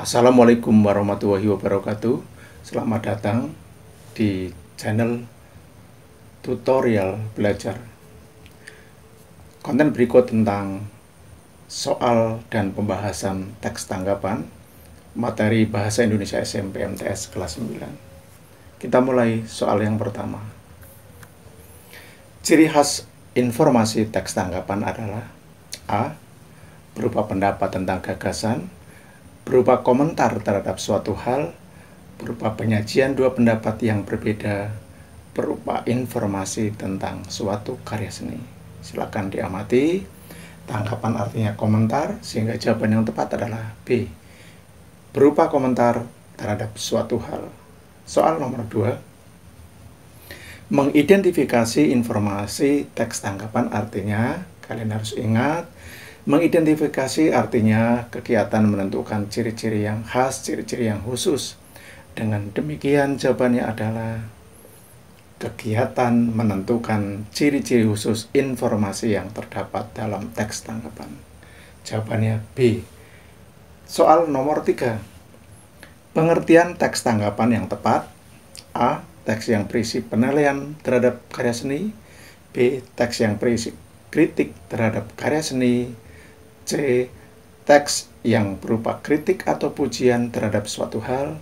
Assalamualaikum warahmatullahi wabarakatuh. Selamat datang di channel tutorial belajar. Konten berikut tentang soal dan pembahasan teks tanggapan materi Bahasa Indonesia SMP MTS kelas 9. Kita mulai soal yang pertama. Ciri khas informasi teks tanggapan adalah A. Berupa pendapat tentang gagasan, berupa komentar terhadap suatu hal, berupa penyajian dua pendapat yang berbeda, berupa informasi tentang suatu karya seni. Silakan diamati. Tanggapan artinya komentar, sehingga jawaban yang tepat adalah B. Berupa komentar terhadap suatu hal. Soal nomor 2. Mengidentifikasi informasi teks tanggapan artinya, kalian harus ingat, mengidentifikasi artinya kegiatan menentukan ciri-ciri yang khas, ciri-ciri yang khusus. Dengan demikian jawabannya adalah kegiatan menentukan ciri-ciri khusus informasi yang terdapat dalam teks tanggapan. Jawabannya B. Soal nomor 3. Pengertian teks tanggapan yang tepat. A. Teks yang berisi penilaian terhadap karya seni. B. Teks yang berisi kritik terhadap karya seni. C. Teks yang berupa kritik atau pujian terhadap suatu hal.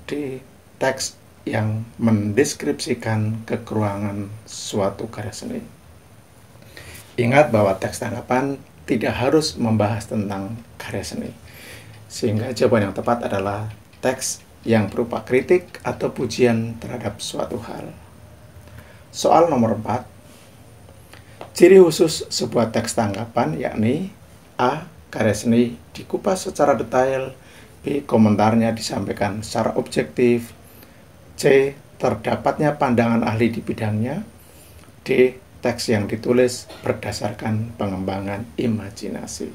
D. Teks yang mendeskripsikan kekurangan suatu karya seni. Ingat bahwa teks tanggapan tidak harus membahas tentang karya seni, sehingga jawaban yang tepat adalah teks yang berupa kritik atau pujian terhadap suatu hal. Soal nomor 4. Ciri khusus sebuah teks tanggapan yakni A. Karya seni dikupas secara detail. B. Komentarnya disampaikan secara objektif. C. Terdapatnya pandangan ahli di bidangnya. D. Teks yang ditulis berdasarkan pengembangan imajinasi.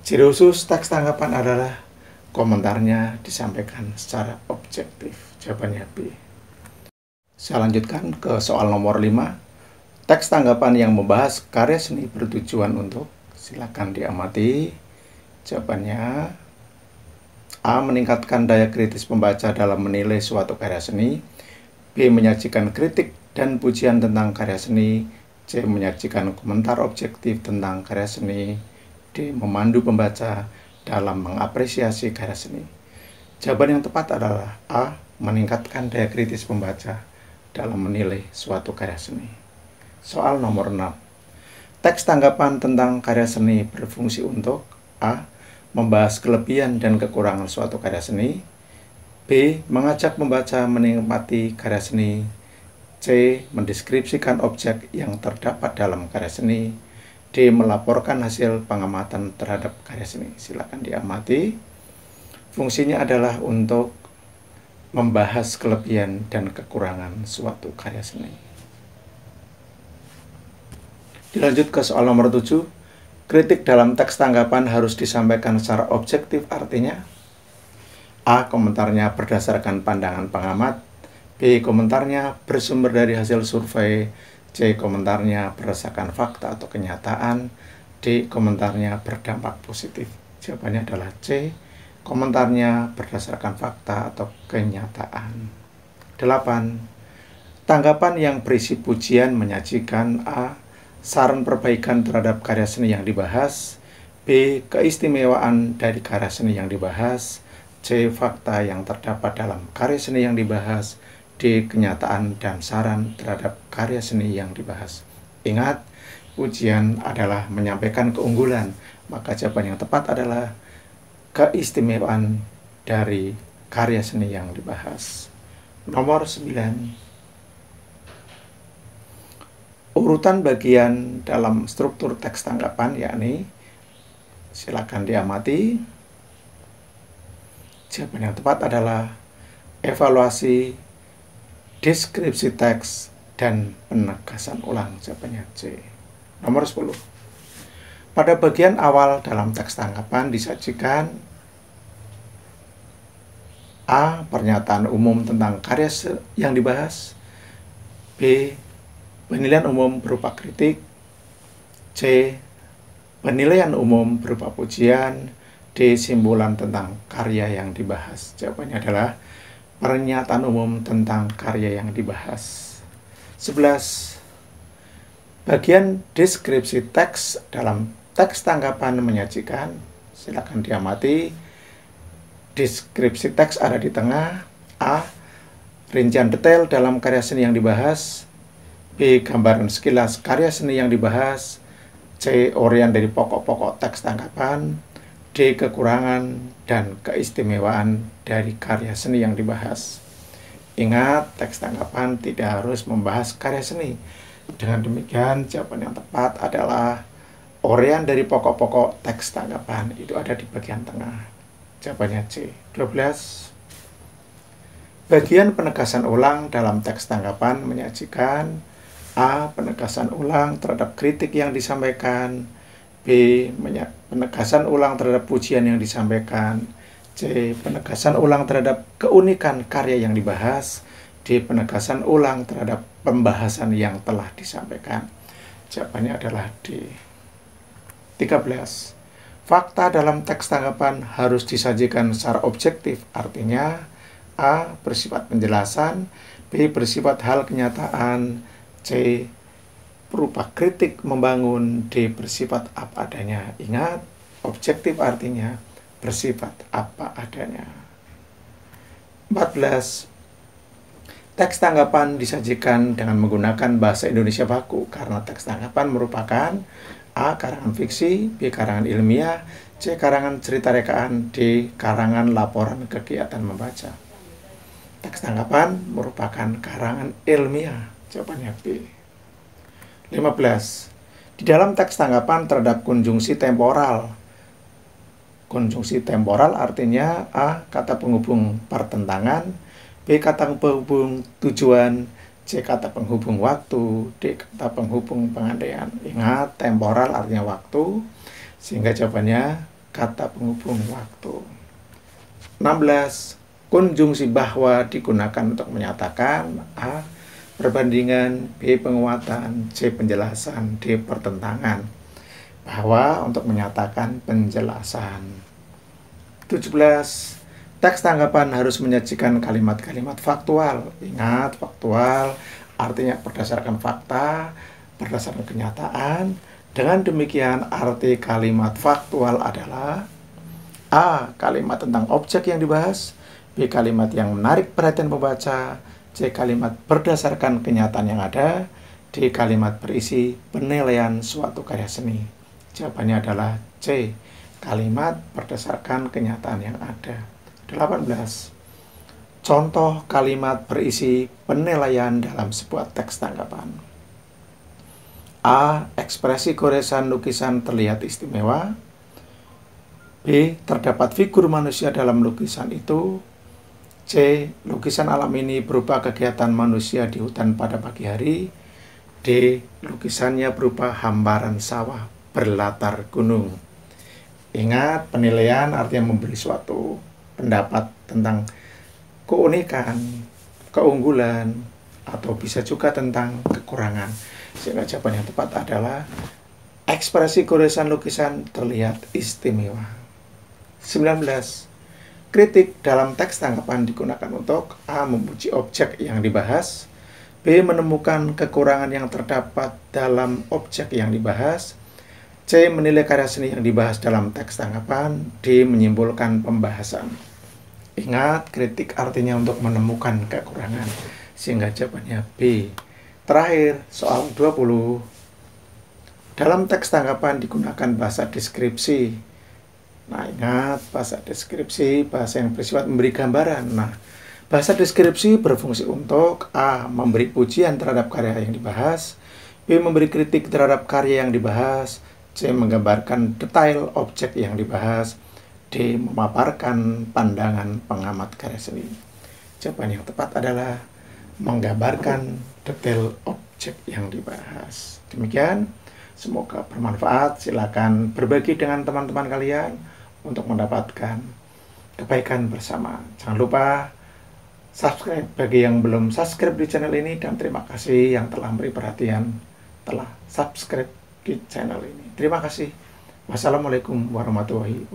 Ciri khusus teks tanggapan adalah komentarnya disampaikan secara objektif. Jawabannya B. Saya lanjutkan ke soal nomor 5. Teks tanggapan yang membahas karya seni bertujuan untuk, silakan diamati. Jawabannya A. Meningkatkan daya kritis pembaca dalam menilai suatu karya seni. B. Menyajikan kritik dan pujian tentang karya seni. C. Menyajikan komentar objektif tentang karya seni. D. Memandu pembaca dalam mengapresiasi karya seni. Jawaban yang tepat adalah A. Meningkatkan daya kritis pembaca dalam menilai suatu karya seni. Soal nomor 6. Teks tanggapan tentang karya seni berfungsi untuk A. Membahas kelebihan dan kekurangan suatu karya seni. B. Mengajak pembaca menikmati karya seni. C. Mendeskripsikan objek yang terdapat dalam karya seni. D. Melaporkan hasil pengamatan terhadap karya seni. Silakan diamati. Fungsinya adalah untuk membahas kelebihan dan kekurangan suatu karya seni. Dilanjut ke soal nomor 7. Kritik dalam teks tanggapan harus disampaikan secara objektif, artinya A. Komentarnya berdasarkan pandangan pengamat. B. Komentarnya bersumber dari hasil survei. C. Komentarnya berdasarkan fakta atau kenyataan. D. Komentarnya berdampak positif. Jawabannya adalah C. Komentarnya berdasarkan fakta atau kenyataan. 8. Tanggapan yang berisi pujian menyajikan A. Saran perbaikan terhadap karya seni yang dibahas. B. Keistimewaan dari karya seni yang dibahas. C. Fakta yang terdapat dalam karya seni yang dibahas. D. Kenyataan dan saran terhadap karya seni yang dibahas. Ingat, pujian adalah menyampaikan keunggulan, maka jawaban yang tepat adalah keistimewaan dari karya seni yang dibahas. Nomor 9. Urutan bagian dalam struktur teks tanggapan yakni, silakan diamati. Jawaban yang tepat adalah evaluasi, deskripsi teks, dan penegasan ulang. Jawabannya C. Nomor 10. Pada bagian awal dalam teks tanggapan disajikan A. Pernyataan umum tentang karya yang dibahas. B. Penilaian umum berupa kritik. C. Penilaian umum berupa pujian. D. Simpulan tentang karya yang dibahas. Jawabannya adalah pernyataan umum tentang karya yang dibahas. 11. Bagian deskripsi teks dalam teks tanggapan menyajikan. Silakan diamati. Deskripsi teks ada di tengah. A. Rincian detail dalam karya seni yang dibahas. B. Gambaran sekilas karya seni yang dibahas. C. Uraian dari pokok-pokok teks tanggapan. D. Kekurangan dan keistimewaan dari karya seni yang dibahas. Ingat, teks tanggapan tidak harus membahas karya seni. Dengan demikian, jawaban yang tepat adalah uraian dari pokok-pokok teks tanggapan. Itu ada di bagian tengah. Jawabannya C. 12. Bagian penegasan ulang dalam teks tanggapan menyajikan. A. Penegasan ulang terhadap kritik yang disampaikan. B. Penegasan ulang terhadap pujian yang disampaikan. C. Penegasan ulang terhadap keunikan karya yang dibahas. D. Penegasan ulang terhadap pembahasan yang telah disampaikan. Jawabannya adalah D. 13. Fakta dalam teks tanggapan harus disajikan secara objektif, artinya A. Bersifat penjelasan. B. Bersifat hal kenyataan. C. Berupa kritik membangun. D. Bersifat apa adanya. Ingat, objektif artinya bersifat apa adanya. 14. Teks tanggapan disajikan dengan menggunakan bahasa Indonesia baku karena teks tanggapan merupakan A. Karangan fiksi. B. Karangan ilmiah. C. Karangan cerita rekaan. D. Karangan laporan kegiatan membaca. Teks tanggapan merupakan karangan ilmiah. Jawabannya B. 15. Di dalam teks tanggapan terhadap konjungsi temporal. Konjungsi temporal artinya A. Kata penghubung pertentangan. B. Kata penghubung tujuan. C. Kata penghubung waktu. D. Kata penghubung pengandaian. Ingat, temporal artinya waktu, sehingga jawabannya kata penghubung waktu. 16. Konjungsi bahwa digunakan untuk menyatakan A. Perbandingan. B. Penguatan. C. Penjelasan. D. Pertentangan. Bahwa untuk menyatakan penjelasan. 17. Teks tanggapan harus menyajikan kalimat-kalimat faktual. Ingat, faktual artinya berdasarkan fakta, berdasarkan kenyataan. Dengan demikian, arti kalimat faktual adalah A. Kalimat tentang objek yang dibahas. B. Kalimat yang menarik perhatian pembaca. C. Kalimat berdasarkan kenyataan yang ada. D. Kalimat berisi penilaian suatu karya seni. Jawabannya adalah C. Kalimat berdasarkan kenyataan yang ada. 18. Contoh kalimat berisi penilaian dalam sebuah teks tanggapan. A. Ekspresi goresan lukisan terlihat istimewa. B. Terdapat figur manusia dalam lukisan itu. C. Lukisan alam ini berupa kegiatan manusia di hutan pada pagi hari. D. Lukisannya berupa hamparan sawah berlatar gunung. Ingat, penilaian artinya memberi suatu pendapat tentang keunikan, keunggulan, atau bisa juga tentang kekurangan. Sehingga jawaban yang tepat adalah ekspresi goresan lukisan terlihat istimewa. 19. Kritik dalam teks tanggapan digunakan untuk A. Memuji objek yang dibahas. B. Menemukan kekurangan yang terdapat dalam objek yang dibahas. C. Menilai karya seni yang dibahas dalam teks tanggapan. D. Menyimpulkan pembahasan. Ingat, kritik artinya untuk menemukan kekurangan, sehingga jawabannya B. Terakhir, soal 20. Dalam teks tanggapan digunakan bahasa deskripsi. Nah, ingat, bahasa deskripsi, bahasa yang bersifat memberi gambaran. Nah, bahasa deskripsi berfungsi untuk A. Memberi pujian terhadap karya yang dibahas. B. Memberi kritik terhadap karya yang dibahas. C. Menggambarkan detail objek yang dibahas. D. Memaparkan pandangan pengamat karya seni. Jawaban yang tepat adalah menggambarkan detail objek yang dibahas. Demikian, semoga bermanfaat. Silakan berbagi dengan teman-teman kalian untuk mendapatkan kebaikan bersama. Jangan lupa subscribe bagi yang belum subscribe di channel ini, dan terima kasih yang telah beri perhatian telah subscribe di channel ini. Terima kasih. Wassalamualaikum warahmatullahi wabarakatuh.